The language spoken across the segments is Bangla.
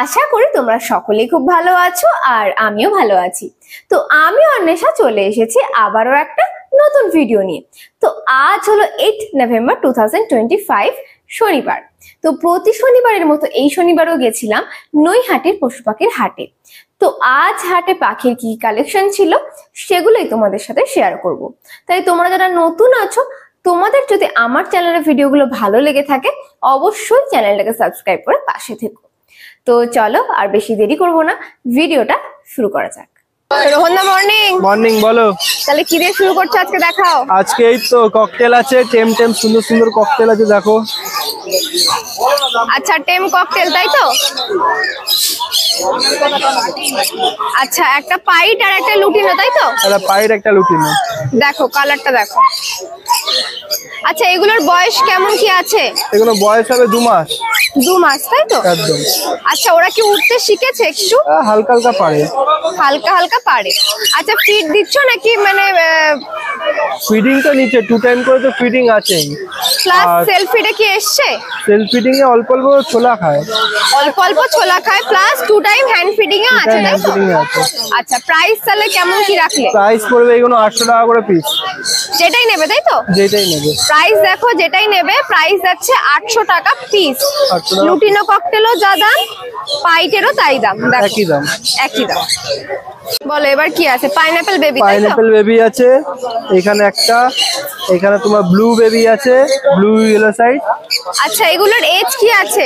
আশা করি তোমরা সকলেই খুব ভালো আছো আর আমিও ভালো আছি। তো আমি অন্বেষা চলে এসেছি আবারও একটা নতুন ভিডিও নিয়ে। তো আজ হলো 8 নভেম্বর 2025 শনিবার। তো প্রতি শনিবারের মতো এই শনিবারও গেছিলাম নৈহাটির পশু পাখির হাটে। তো আজ হাটে পাখির কি কালেকশন ছিল সেগুলোই তোমাদের সাথে শেয়ার করব। তাই তোমরা যারা নতুন আছো, তোমাদের যদি আমার চ্যানেলের ভিডিওগুলো ভালো লেগে থাকে অবশ্যই চ্যানেলটাকে সাবস্ক্রাইব করে পাশে থেকো। তো চলো আর বেশি দেরি করব না, ভিডিওটা শুরু করা যাক। রোহনদা মর্নিং। মর্নিং বলো। তাহলে কি দিয়ে শুরু করছো আজকে দেখাও। আজকে এই তো ককটেল আছে, টেম সুন্দর সুন্দর ককটেল আছে দেখো। আচ্ছা টেম ককটেল তাই তো। আচ্ছা একটা পাইট আর একটা লুটিনো তাই তো। একটা পাইট একটা লুটিনো। দেখো কালারটা দেখো। আচ্ছা এগুলোর বয়স কেমন কি আছে? এগুলো বয়স হবে 2 মাস। 2 মাস তাই তো। একদম। আচ্ছা ওরা কি উঠতে শিখেছে একটু? হালকা হালকা পারে। হালকা হালকা পারে। আচ্ছা ফিড দিচ্ছ নাকি মানে ফিডিং তো নিচে 2 টাইম করে তো ফিডিং আছে। প্লাস সেলফ ফিডে কি এসছে? সেলফ ফিডিং এ অল্প অল্প ছোলা খায়। অল্প অল্প ছোলা খায় প্লাস 2 টাইম হ্যান্ড ফিডিং এ আছে তাই তো। আচ্ছা প্রাইস তাহলে কেমন কি রাখলে? প্রাইস পড়বে এগুলো 800 টাকা করে পিস। যেটাই নেবে তাই তো। যেটাই নেবে। প্রাইস দেখো যেটাই নেবে প্রাইস যাচ্ছে 800 টাকা পিস। লুটিনো ককটেলও যা দাম, পাইটেরও তাই দাম। একই দাম। একই দাম। বলো এবার কি আছে? পাইনাপল বেবি তাই তো। পাইনাপল বেবি আছে এখানে একটা, এখানে তোমার ব্লু বেবি আছে, ব্লু ইয়েলো সাইড। আচ্ছা এগুলোর এজ কি আছে?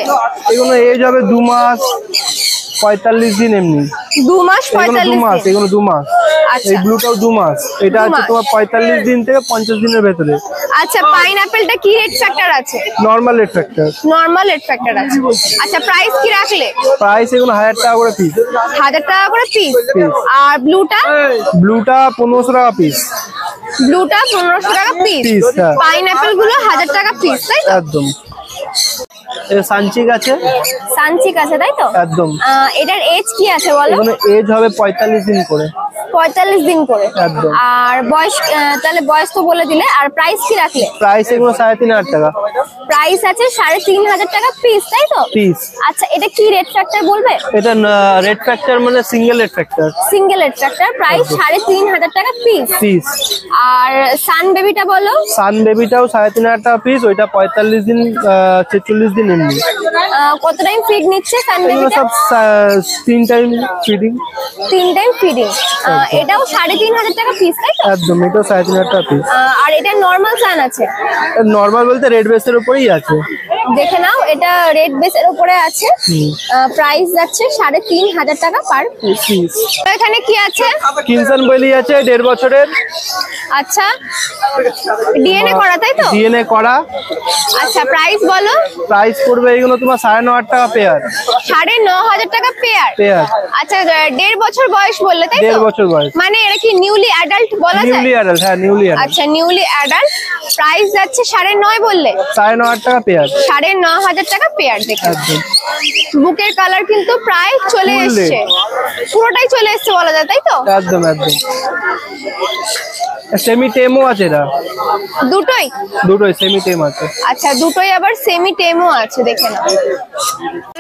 এগুলো এজ হবে 2 মাস 45 দিন এমনি। 2 মাস 45 দিন। এগুলো 2 মাস। আচ্ছা এই ব্লুটাও 2 মাস। এটা আছে তোমার 45 দিন থেকে 50 দিনের ভেতরে। আচ্ছা পাইনাপলটা কি রেট ফ্যাক্টর আছে? Normal rate factor. Normal rate factor আছে। আচ্ছা প্রাইস কি রাখলে? প্রাইস এগুলো 1000 টাকা করে পিস। 1000 টাকা করে পিস। আর ব্লুটা? ব্লুটা 1500 টাকা পিস। ব্লুটা 1500 টাকা পিস। পাইনাপল গুলো 1000 টাকা পিস তাই তো। একদম। এটা সানচিক আছে। সানচিক আছে তাই তো। একদম। এটার এজ কি আছে বলো? এগুলো এজ হবে 45 দিন করে। 45 দিন করে। একদম। আর বয়স তাহলে বয়স তো বলে দিলে। আর প্রাইস কি রাখলে? প্রাইস এগুলো 3500 টাকা। প্রাইস আছে 3500 টাকা পিস তাই তো। পিস। আচ্ছা এটা কি রেট ফ্যাক্টর বলবে? এটা রেট ফ্যাক্টর মানে single rate factor. Single rate factor. Price 3500 টাকা পিস। পিস। আর সান বেবিটা বলো? সান বেবিটাও 3500 টাকা পিস। ওইটা 45 দিন 46 দিন এমনি। কত টাইম ফিড নিচ্ছে সান বেবিটা? সব 3 টাইম ফিডিং। 3 time feeding. এটাও 3500 টাকা পিস তাই তো। একদম। এটা 3500 টাকা পিস। আর এটা নরমাল সান আছে? নরমাল বলতে রেড বেসের উপরেই আছে। দেখে নাও এটা রেড বেসের উপরে আছে। প্রাইস যাচ্ছে 3500 টাকা পার পিস। এখানে কি আছে? কিনসন বেলি আছে 1.5 বছরের। আচ্ছা ডিএনএ করা তাই তো। ডিএনএ করা। আচ্ছা প্রাইস বলো? প্রাইস পড়বে এগুলো তোমার 9,500 টাকা পেয়ার। 9,500 টাকা পেয়ার। আচ্ছা 1.5 বছর বয়স বললে তাই তো। 1.5 বছর বয়স। মানে এটা কি নিউলি অ্যাডাল্ট বলা যায়? Newly adult. হ্যাঁ নিউলি অ্যাডাল্ট। আচ্ছা নিউলি অ্যাডাল্ট। প্রাইস যাচ্ছে 9.5 বললে। 9,500 টাকা পেয়ার। 9,500 টাকা পেয়ার। দেখে একদম। বুকের কালার কিন্তু প্রায় চলে এসেছে, পুরোটাই চলে এসেছে বলা যায় তাই তো। একদম একদম। সেমি টেমও আছে এটা। দুটোই সেমি টেম আছে। আচ্ছা দুটোই আবার সেমি টেমও আছে। দেখে নাও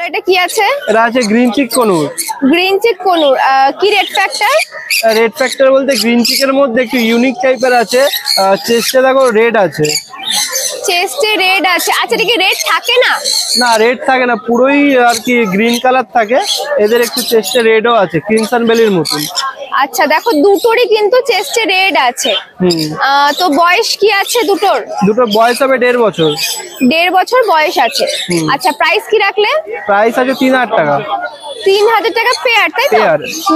এটা কি আছে? এটা আছে green cheek conure. Green cheek conure. কি রেট ফ্যাক্টর? রেড ফ্যাক্টর বলতে গ্রিন চিকের মধ্যে একটু ইউনিক টাইপের আছে। চেস্টে দেখো রেড আছে। চেস্টে রেড আছে। আচ্ছা এটা কি রেড থাকে না? না রেড থাকে না, পুরোই আর কি গ্রিন কালার থাকে। এদের একটু চেস্টে রেডও আছে কিনসন বেলির মতন। আচ্ছা দেখো দুটোরই কিন্তু চেস্টে রেড আছে। তো বয়স কি আছে দুটোর? দুটোর বয়স হবে 1.5 বছর। 1.5 বছর বয়স আছে। আচ্ছা প্রাইস কি রাখলে? প্রাইস আছে 3,000 টাকা। 3,000 টাকা পেয়ার তাই তো।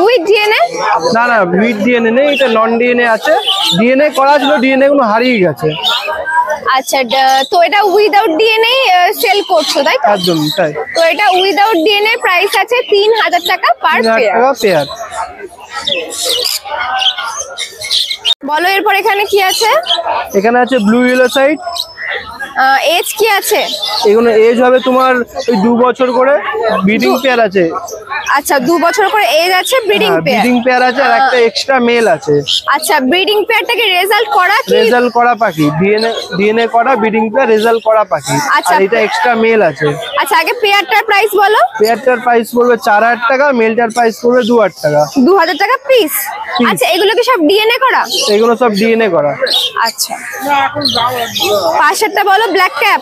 With DNA? না না উইথ ডিএনএ নেই, এটা নন ডিএনএ আছে। ডিএনএ করা ছিল, ডিএনএ গুলো হারিয়ে গেছে। আচ্ছা তো এটা উইদাউট ডিএনএ সেল করছো তাই তো? একদম তাই। তো এটা উইদাউট ডিএনএ প্রাইস আছে 3,000 টাকা পার পেয়ার। বলো এরপর এখানে কি আছে? এখানে আছে ব্লু ইয়েলো সাইড। এজ কি আছে? এগুলো এজ হবে তোমার ওই 2 বছর করে। ব্রিডিং পেয়ার আছে। আচ্ছা 2 বছর করে এজ আছে, ব্রিডিং পেয়ার। ব্রিডিং পেয়ার আছে আর একটা এক্সট্রা মেল আছে। আচ্ছা ব্রিডিং পেয়ারটা কি রেজাল্ট করা কি? রেজাল্ট করা পাখি, ডিএনএ করা ব্রিডিং পেয়ার, রেজাল্ট করা পাখি। আচ্ছা, আর এটা এক্সট্রা মেল আছে। আচ্ছা আগে পেয়ারটার প্রাইস বলো। পেয়ারটার প্রাইস পড়বে 4000 টাকা, মেলটার প্রাইস পড়বে 2000 টাকা। 2000 টাকা পিস। আচ্ছা এগুলো কি সব ডিএনএ করা? এগুলো সব ডিএনএ করা। আচ্ছা পাশেরটা বলো, ব্ল্যাক ক্যাপ।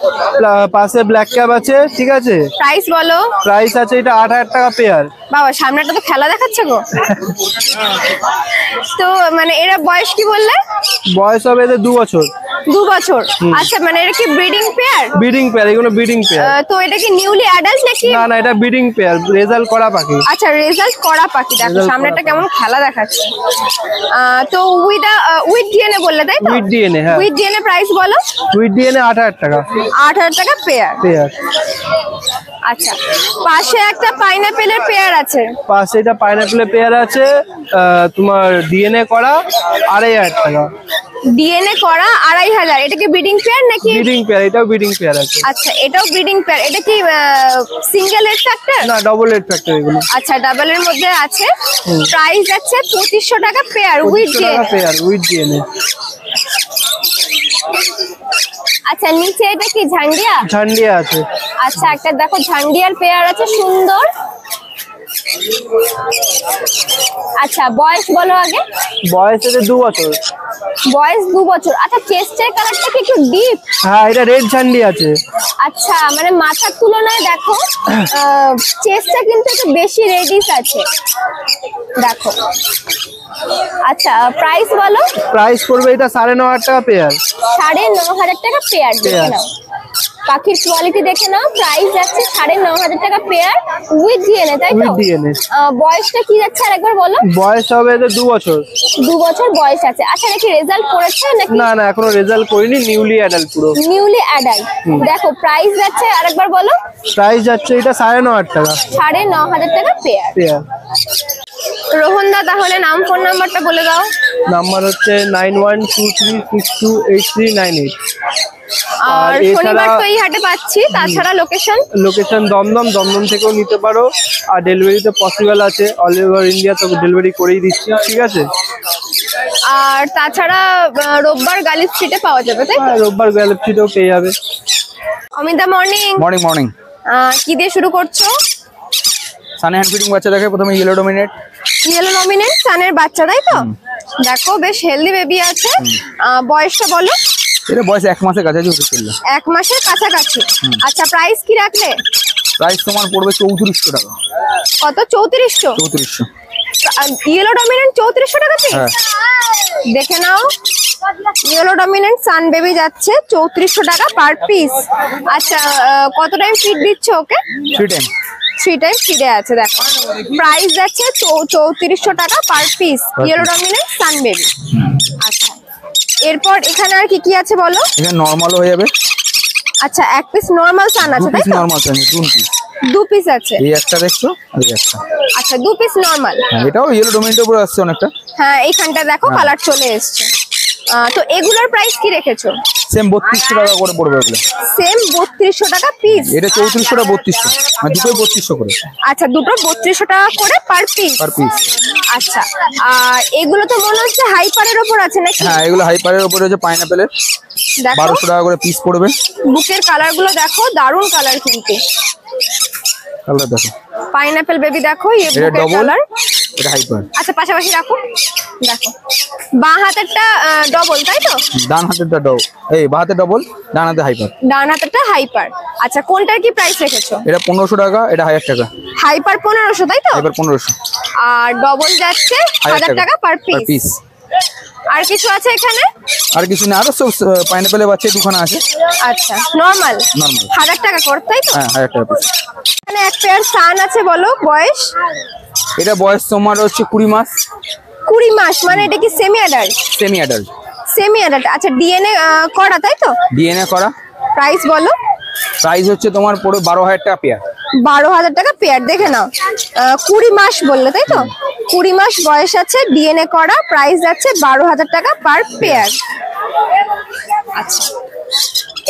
পাশে ব্ল্যাক ক্যাপ আছে, ঠিক আছে। প্রাইস বলো। প্রাইস আছে এটা 8000 টাকা পেয়ার। বাবা সামনেটা তো খেলা দেখাচ্ছে গো। তো মানে এরা বয়স কি বললে? বয়স হবে এদের 2 বছর। 2 বছর। আচ্ছা মানে এটা কি ব্রিডিং পেয়ার? ব্রিডিং পেয়ার, এগুলো ব্রিডিং পেয়ার। তো এটা কি নিউলি অ্যাডাল্ট নাকি? না না, এটা ব্রিডিং পেয়ার, রেজাল্ট করা পাখি। আচ্ছা রেজাল্ট করা পাখি। দেখো সামনেটা কেমন খেলা দেখাচ্ছে। তো উইথ ডিএনএ বললে তাই তো? উইথ ডিএনএ, হ্যাঁ। উইথ ডিএনএ প্রাইস বলো। উইথ ডিএনএ 8000 টাকা। 8000 টাকা পেয়ার। পেয়ার। আচ্ছা পাশে একটা পাইনাপেলের পেয়ার আছে। পাশে এটা পাইনাপেলের পেয়ার আছে, তোমার ডিএনএ করা 2500 টাকা। ডিএনএ করা 2500। এটা কি ব্রিডিং পেয়ার নাকি? ব্রিডিং পেয়ার, এটাও ব্রিডিং পেয়ার আছে। আচ্ছা এটাও ব্রিডিং পেয়ার। এটা কি সিঙ্গেল এর ফ্যাক্টর? না, ডবল এর ফ্যাক্টর এগুলো। আচ্ছা ডাবল এর মধ্যে আছে। প্রাইস আছে 2500 টাকা পেয়ার উইথ 2500 টাকা পেয়ার উইথ ডিএনএ। আচ্ছা নিচে এটা কি ঝান্ডিয়া? ঝান্ডিয়া আছে। আচ্ছা একটা দেখো ঝান্ডিয়ার পেয়ার আছে সুন্দর। আচ্ছা বয়স বলো আগে। বয়স এদের 2 বছর। বয়স 2 বছর। আচ্ছা চেস্টের কালারটা কি একটু ডিপ? হ্যাঁ এটা রেড ঝান্ডি আছে। আচ্ছা মানে মাথার তুলনায় দেখো চেস্টটা কিন্তু একটু বেশি রেডিশ আছে দেখো। আচ্ছা প্রাইস বলো। প্রাইস পড়বে এটা 9500 টাকা পেয়ার। 9500 টাকা পেয়ার। দেখে নাও পাখির কোয়ালিটি দেখে নাও। প্রাইস যাচ্ছে 9500 টাকা পেয়ার উইথ ডিএনএ তাই তো? With DNA. বয়সটা কি যাচ্ছে আরেকবার বলো। বয়স হবে এদের 2 বছর। 2 বছর বয়স আছে। আচ্ছা নাকি রেজাল্ট করেছে নাকি? না না এখনো রেজাল্ট করিনি, নিউলি অ্যাডাল্ট পুরো। Newly adult. দেখো প্রাইস যাচ্ছে আরেকবার বলো। প্রাইস যাচ্ছে এটা 9500 টাকা। 9500 টাকা পেয়ার। পেয়ার। রোহন দা তাহলে নাম ফোন নাম্বারটা বলে দাও। নাম্বার হচ্ছে 9123628398। আর শনিবার তো এই হাটে পাচ্ছি, তাছাড়া লোকেশন দমদম থেকেও নিতে পারো। আর ডেলিভারিতে পসিবল আছে, অল ওভার ইন্ডিয়া তো ডেলিভারি করেই দিচ্ছি, ঠিক আছে। আর তাছাড়া রোববার গালিব স্ট্রিটে পাওয়া যাবে তাই তো? রোববার গালিব স্ট্রিটেও পেয়ে যাবে। অমিতা মর্নিং। মর্নিং। কি দিয়ে শুরু করছো? সানে হ্যান্ড ফিডিং বাচ্চা দেখে প্রথমে ইয়েলো ডমিনেট সানের বাচ্চা তাই তো? দেখো বেশ হেলদি বেবি আছে। বয়সটা বলো। এটা বয়স 1 মাসের কাছাকাছি হতে চললো। 1 মাসের কাছাকাছি। আচ্ছা প্রাইস কি রাখলে? প্রাইস তোমার পড়বে 3400 টাকা। কত? 3400। 3400। ইয়েলো ডমিনেন্ট 3400 টাকা পিস। দেখে নাও ইয়েলো ডমিনেন্ট সান বেবি যাচ্ছে 3400 টাকা পার পিস। আচ্ছা কত টাইম ফিড দিচ্ছ ওকে? 3 টাইম। 3 টাইম ফিডে আছে। দেখো প্রাইস যাচ্ছে 3400 টাকা পার পিস ইয়েলো ডমিনেন্ট সান বেবি। আচ্ছা এরপর এখানে আর কি কি আছে বলো। এখানে নরমাল হয়ে যাবে। আচ্ছা 1 পিস নরমাল সান আছে তাই তো? নরমাল সান 2 পিস। 2 পিস আছে। এই একটা দেখছো, এই একটা। আচ্ছা 2 পিস নরমাল। হ্যাঁ এটাও ইয়েলো ডমিনেন্টের উপর আসছে অনেকটা। হ্যাঁ এইখানটা দেখো কালার চলে এসেছে। তো এগুলোর প্রাইস কি রেখেছো? সেম 3200 টাকা করে পড়বে এগুলো। সেম 3200 টাকা পিস। এটা 3400 টাকা 3200, মানে দুটোই 3200 করে। আচ্ছা দুটো 3200 টাকা করে পার পিস। আচ্ছা আর এগুলো তো মনে হচ্ছে হাইপারের উপর আছে নাকি? হ্যাঁ এগুলো হাইপারের উপরে আছে পাইনাপেলের। দেখো 1200 টাকা করে পিস পড়বে। বুকের কালার গুলো দেখো দারুন কালার কিন্তু। কালার দেখো পাইনাপেল বেবি দেখো এই এটা বুকের ডবল, কালার। এটা হাইপার। আচ্ছা পাশাপাশি রাখো। দেখো বাঁ হাতেরটা ডবল তাই তো? ডান হাতেরটা ডবল, এই বাঁ হাতের ডবল, ডান হাতে হাইপার। ডান হাতেরটা হাইপার। আচ্ছা কোনটার কি প্রাইস রেখেছো? এটা 1500 টাকা, এটা 1000 টাকা। হাইপার 1500 তাই তো? হাইপার 1500। আর ডবল যাচ্ছে 1000 টাকা পার পিস। আর কিছু আছে এখানে? আর কিছু না, আরো সব পাইনাপেলের বাচ্চা দুখানা আছে। আচ্ছা নরমাল 1000 টাকা করে তাই তো? হ্যাঁ 1000 টাকা পিস। এখানে এক পেয়ার সান আছে বলো বয়স। এটা বয়স তোমার হচ্ছে 20 মাস। 20 মাস মানে এটা কি semi adult? Semi adult. Semi adult. আচ্ছা ডিএনএ করা তাই তো? ডিএনএ করা। প্রাইস বলো। প্রাইস হচ্ছে তোমার পড়ে 12000 টাকা পেয়ার। 12000 টাকা পেয়ার। দেখে নাও 20 মাস বললে তাই তো? 20 মাস বয়স আছে, ডিএনএ করা, প্রাইস যাচ্ছে 12000 টাকা পার পেয়ার। আচ্ছা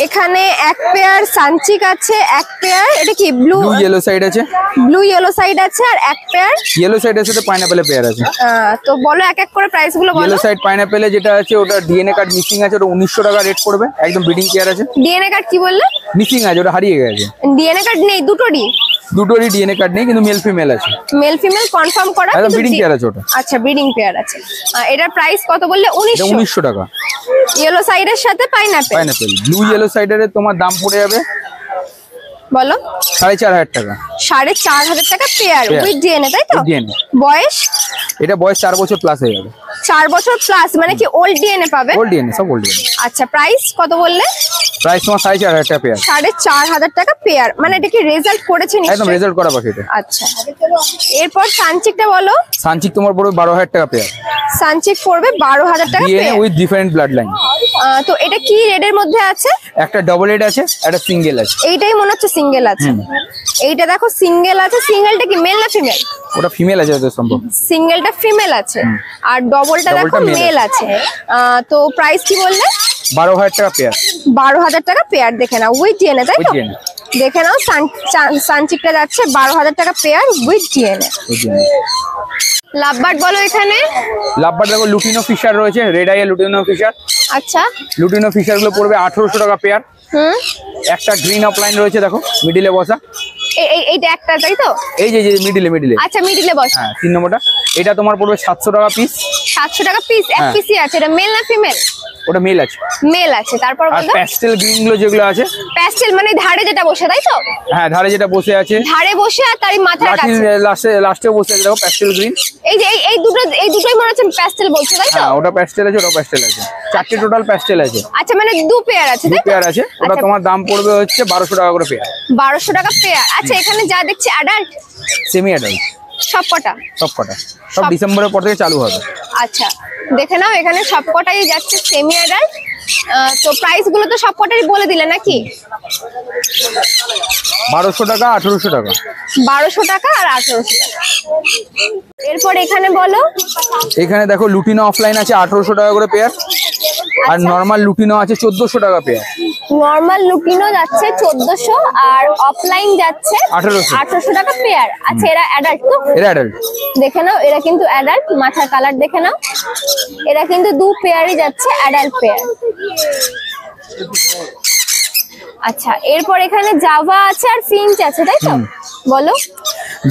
এখানে এক পেয়ার সানচিক আছে, এক পেয়ার এটা কি ব্লু ইয়েলো সাইড আছে, ব্লু ইয়েলো সাইড আছে, আর এক পেয়ার ইয়েলো সাইডের সাথে পাইনাপেলের পেয়ার আছে। তো বলো এক এক করে প্রাইস গুলো বলো। ইয়েলো সাইড পাইনাপেলে যেটা আছে ওটা ডিএনএ কার্ড মিসিং আছে, ওটা 1900 টাকা রেট পড়বে, একদম ব্রিডিং পেয়ার আছে। ডিএনএ কার্ড কি বললে? মিসিং আছে, ওটা হারিয়ে গেছে। ডিএনএ কার্ড নেই দুটোরই? দুটোরই ডিএনএ কার্ড নেই, কিন্তু মেল ফিমেল আছে। মেল ফিমেল কনফার্ম করা, একদম ব্রিডিং পেয়ার আছে ওটা। আচ্ছা ব্রিডিং পেয়ার আছে। এটার প্রাইস কত বললে? 1900 টাকা। ইয়েলো সাইডের সাথে পাইনাপেল। পাইনাপেল ব্লু ইয়েলো সাইডের তোমার দাম পড়ে যাবে বলো 4500 টাকা। 4500 টাকা পেয়ার উইথ ডিএনএ, তাই তো? ডিএনএ। বয়স? এটা বয়স 4 বছর প্লাস হয়ে যাবে। 4 বছর প্লাস মানে কি ওল্ড ডিএনএ পাবে? ওল্ড ডিএনএ, সব ওল্ড ডিএনএ। আচ্ছা প্রাইস কত বললে? প্রাইস তোমার 4500 টাকা পেয়ার। 4500 টাকা পেয়ার, মানে এটা কি রেজাল্ট করেছে নিশ্চয়ই? একদম রেজাল্ট করা বাকি এটা। আচ্ছা এরপর সানচিকটা বলো। সানচিক তোমার পড়বে 12000 টাকা পেয়ার। সানচিক পড়বে 12000 টাকা DNA pair. With different blood line. তো এটা কি রেডের মধ্যে আছে? একটা ডবল হেড আছে, একটা সিঙ্গেল আছে। এইটাই মনে হচ্ছে সিঙ্গেল আছে। এইটা দেখো সিঙ্গেল আছে। সিঙ্গেলটা কি মেল না ফিমেল? ওটা ফিমেল আছে যত সম্ভব। সিঙ্গেলটা ফিমেল আছে আর ডবলটা দেখো মেল আছে। তো প্রাইস কি বললে? 12000 টাকা পেয়ার। 12000 টাকা পেয়ার। দেখে নাও উইথ ডিএনএ, তাই তো? With DNA। দেখে নাও সানচিকটা যাচ্ছে 12000 টাকা পেয়ার উইথ ডিএনএ। লাভবার্ড বলো এখানে। লাভবার্ড দেখো লুটিনো ফিশার রয়েছে, রেড আই লুটিনো ফিশার। আচ্ছা লুটিনো ফিশার গুলো পড়বে 1800 টাকা পেয়ার। একটা গ্রিন অফলাইন রয়েছে দেখো মিডিলে বসা। এইটা একটা, তাই তো? এই যে মিডিলে মিডিলে। আচ্ছা মিডিলে বসা। হ্যাঁ 3 নম্বরটা। এটা তোমার পড়বে 700 টাকা পিস। 700 টাকা পিস। এক পিসই আছে। এটা মেল না ফিমেল? ওটা মেল আছে। মেল আছে। তারপর আর বলো। প্যাস্টেল গ্রিন গুলো যেগুলো আছে, প্যাস্টেল মানে ধারে যেটা বসে, তাই তো? হ্যাঁ ধারে যেটা বসে আছে, ধারে বসে আর তারই মাথার কাছে লাস্টে বসে আছে দেখো প্যাস্টেল গ্রিন। এই যে এই দুটোই মনে হচ্ছে প্যাস্টেল বলছো, তাই তো? হ্যাঁ ওটা প্যাস্টেল আছে, ওটা প্যাস্টেল আছে। 4টে টোটাল প্যাস্টেল আছে। আচ্ছা মানে দু পেয়ার আছে, তাই তো? পেয়ার আছে। ওটা তোমার দাম পড়বে হচ্ছে 1200 টাকা করে পেয়ার। 1200 টাকা পেয়ার। আচ্ছা এখানে যা দেখছি অ্যাডাল্ট? সেমি অ্যাডাল্ট সবকটা? সবকটা। সব ডিসেম্বরের পর থেকে চালু হবে। আচ্ছা দেখে নাও এখানে সবকটাই যাচ্ছে সেমি অ্যাডাল্ট। তো প্রাইস গুলো তো সবকটারই বলে দিলে নাকি? 1200 টাকা, 1800 টাকা। 1200 টাকা আর 1800 টাকা। এরপর এখানে বলো। এখানে দেখো লুটিনো অফলাইন আছে 1800 টাকা করে পেয়ার, আর নরমাল লুটিনো আছে 1400 টাকা পেয়ার। নরমাল লুটিনো যাচ্ছে 1400 আর অফলাইন যাচ্ছে 1800 টাকা পেয়ার। আচ্ছা এরা অ্যাডাল্ট তো? এরা অ্যাডাল্ট। দেখে নাও এরা কিন্তু অ্যাডাল্ট। মাথার কালার দেখে নাও। এরা কিন্তু দু পেয়ারই যাচ্ছে অ্যাডাল্ট পেয়ার। আচ্ছা এরপর এখানে জাভা আছে আর ফিঞ্চ আছে, তাই তো? বলো।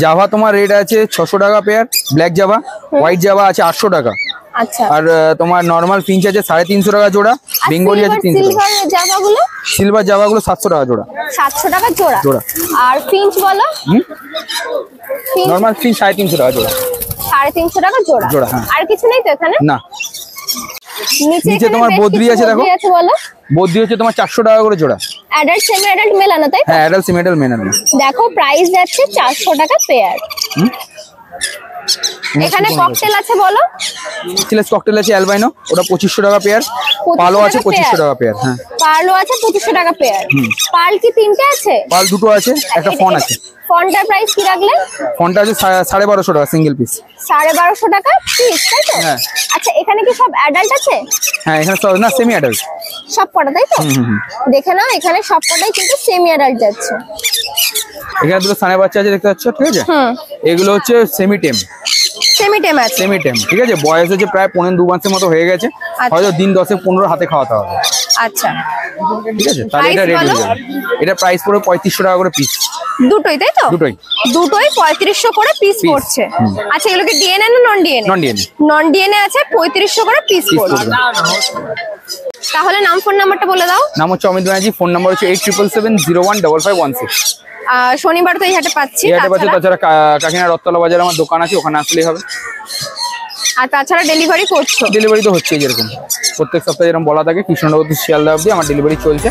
জাভা তোমার রেট আছে 600 টাকা pair, black Java. White Java আছে 800 টাকা। আচ্ছা আর তোমার নরমাল ফিঞ্চ আছে 350 টাকা জোড়া, বেঙ্গলি আছে 300 টাকা। সিলভার জাভাগুলো? সিলভার জাভাগুলো 700 টাকা জোড়া। 700 টাকা জোড়া। জোড়া। আর ফিঞ্চ বলো। নরমাল ফিঞ্চ 350 টাকা জোড়া। 350 টাকা জোড়া। জোড়া, হ্যাঁ। আর কিছু নেই তো এখানে? না। নিচে নিচে তোমার বদ্রি আছে দেখো। বলো। বদ্রি হচ্ছে তোমার 400 টাকা করে জোড়া। অ্যাডাল্ট সেমি অ্যাডাল্ট মেলানো, তাই তো? হ্যাঁ অ্যাডাল্ট সেমি অ্যাডাল্ট মেনানো। দেখো প্রাইস যাচ্ছে 400 টাকা পেয়ার। এখানে ককটেল আছে বলো। চিলেস ককটেল আছে অ্যালবাইনো, ওটা 2500 টাকা পেয়ার। পালো আছে 2500 টাকা পেয়ার। হ্যাঁ পার্লও আছে 2500 টাকা পেয়ার। পার্ল কি তিনটে আছে? পাল দুটো আছে, একটা ফন আছে। ফনটার প্রাইস কি রাখলে? ফনটা আছে 1250 টাকা সিঙ্গেল পিস। 1250 টাকা পিস, তাই তো? হ্যাঁ। আচ্ছা এখানে কি সব অ্যাডাল্ট আছে? হ্যাঁ এখানে সব না সেমি অ্যাডাল্ট। সব কটা, তাই তো? দেখে নাও এখানে সব কটাই কিন্তু সেমি অ্যাডাল্ট যাচ্ছে। এখানে দুটো সানে বাচ্চা আছে দেখতে পাচ্ছ, ঠিক আছে? এগুলো হচ্ছে সেমি টেম। সেমি টেম আছে। সেমি টেম, ঠিক আছে? বয়স হচ্ছে প্রায় 2 মাসের মতো হয়ে গেছে। হয়তো দিন 10-15 হাতে খাওয়াতে হবে। আচ্ছা ঠিক আছে, তাহলে এটা রেট হয়ে যাবে। এটা প্রাইস পড়বে 3500 টাকা করে পিস। দুটোই, তাই তো? দুটোই 3500 করে পিস পড়ছে। আচ্ছা এগুলো কি ডিএনএ না non DNA? Non DNA. Non DNA আছে 3500 করে পিস পড়ছে। তাহলে নাম ফোন নাম্বারটা বলে দাও। নাম হচ্ছে অমিত ব্যানার্জি, ফোন নাম্বার হচ্ছে 8777015516। শনিবার তো এই হাটে পাচ্ছি। এই হাটে পাচ্ছি, তাছাড়া কাকিনাড়া রথতলা বাজারে আমার দোকান আছে, ওখানে আসলেই হবে। আর তাছাড়া ডেলিভারি করছো? ডেলিভারি তো হচ্ছে যেরকম প্রত্যেক সপ্তাহে যেরকম বলা থাকে, কৃষ্ণনগর শিয়ালদা অবধি আমার ডেলিভারি চলছে।